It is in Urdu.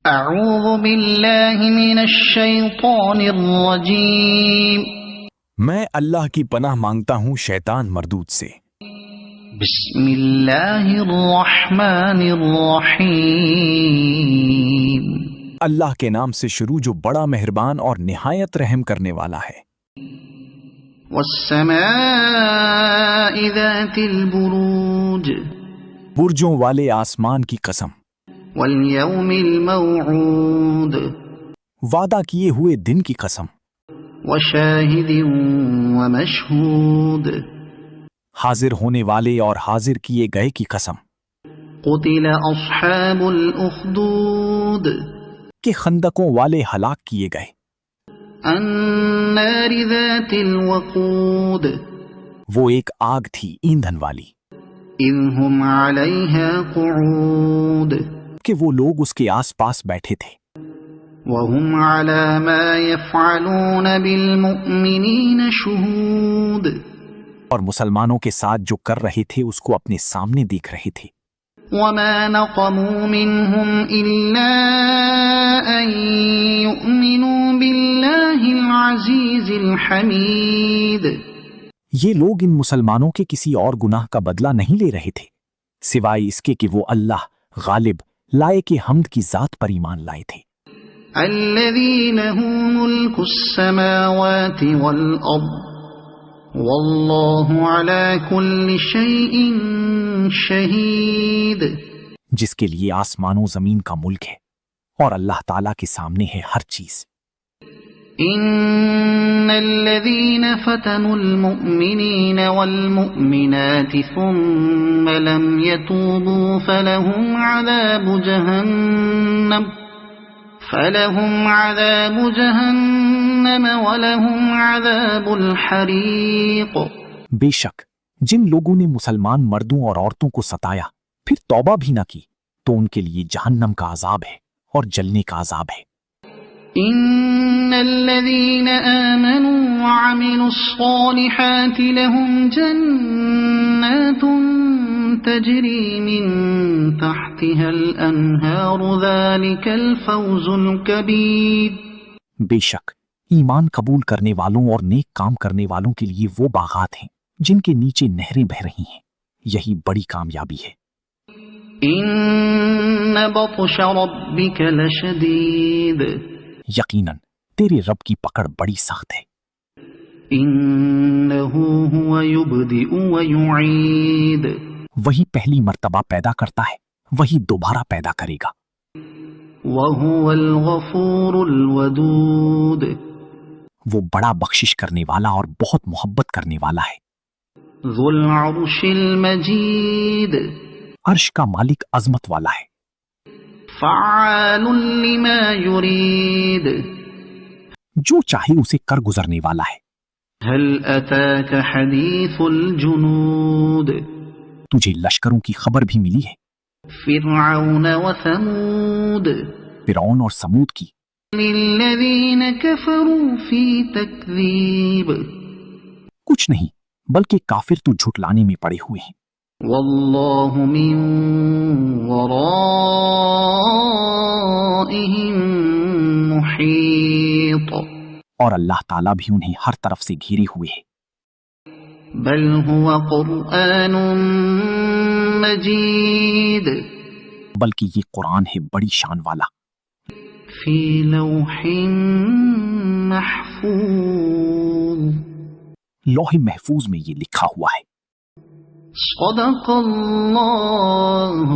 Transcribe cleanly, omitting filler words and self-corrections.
اعوذ باللہ من الشیطان الرجیم میں اللہ کی پناہ مانگتا ہوں شیطان مردود سے۔ بسم اللہ الرحمن الرحیم اللہ کے نام سے شروع جو بڑا مہربان اور نہایت رحم کرنے والا ہے۔ والسماء ذات البروج برجوں والے آسمان کی قسم، والیوم الموعود وعدہ کیے ہوئے دن کی قسم، وشاہد ومشہود حاضر ہونے والے اور حاضر کیے گئے کی قسم، قتل اصحاب الاخدود کہ خندقوں والے ہلاک کیے گئے۔ النار ذات الوقود وہ ایک آگ تھی ایندھن والی، اذ هم علیہا قعود کہ وہ لوگ اس کے آس پاس بیٹھے تھے، وهم على ما يفعلون بالمؤمنین شہود اور مسلمانوں کے ساتھ جو کر رہے تھے اس کو اپنے سامنے دیکھ رہے تھے۔ وما نقموا منهم إلا أن يؤمنوا بالله العزيز الحميد یہ لوگ ان مسلمانوں کے کسی اور گناہ کا بدلہ نہیں لے رہے تھے سوائے اس کے کہ وہ اللہ غالب لائق حمد کی ذات پر ایمان لائے تھے۔ الذي له ملك السماوات والأرض والله على كل شيء شہید جس کے لیے آسمان و زمین کا ملک ہے اور اللہ تعالیٰ کے سامنے ہے ہر چیز۔ ان الذين فتنوا المؤمنين والمؤمنات ثم لم يتوبوا فلهم عذاب جہنم ولهم عذاب الحریق۔ بے شک جن لوگوں نے مسلمان مردوں اور عورتوں کو ستایا پھر توبہ بھی نہ کی تو ان کے لیے جہنم کا عذاب ہے اور جلنے کا عذاب ہے۔ ان الذين آمنوا وعملوا الصالحات لهم جنات تجري من تحتها الانهار ذلك الفوز الكبير۔ بے شک ایمان قبول کرنے والوں اور نیک کام کرنے والوں کے لیے وہ باغات ہیں جن کے نیچے نہریں بہہ رہی ہیں، یہی بڑی کامیابی ہے۔ ان بطش ربك لشدید یقیناً تیرے رب کی پکڑ بڑی سخت ہے۔ انه هو يبدئ ويعيد وہی پہلی مرتبہ پیدا کرتا ہے وہی دوبارہ پیدا کرے گا۔ وهو الغفور الودود وہ بڑا بخشش کرنے والا اور بہت محبت کرنے والا ہے۔ ذو العرش المجید عرش کا مالک عظمت والا ہے۔ فعال لما يريد جو چاہے اسے کر گزرنے والا ہے۔ هل اتاك حدیث الجنود تجھے لشکروں کی خبر بھی ملی ہے، فرعون وثمود فرعون اور سمود کی۔ للذین كفروا فی تکذیب کچھ نہیں بلکہ کافر تو جھٹلانے میں پڑے ہوئے ہیں۔ واللہ من ورائہم محیط اور اللہ تعالیٰ بھی انہیں ہر طرف سے گھیرے ہوئے ہے۔ بل هو قرآن مجید بلکہ یہ قرآن ہے بڑی شان والا، فی لوح محفوظ لوح محفوظ میں یہ لکھا ہوا ہے۔ صدق اللہ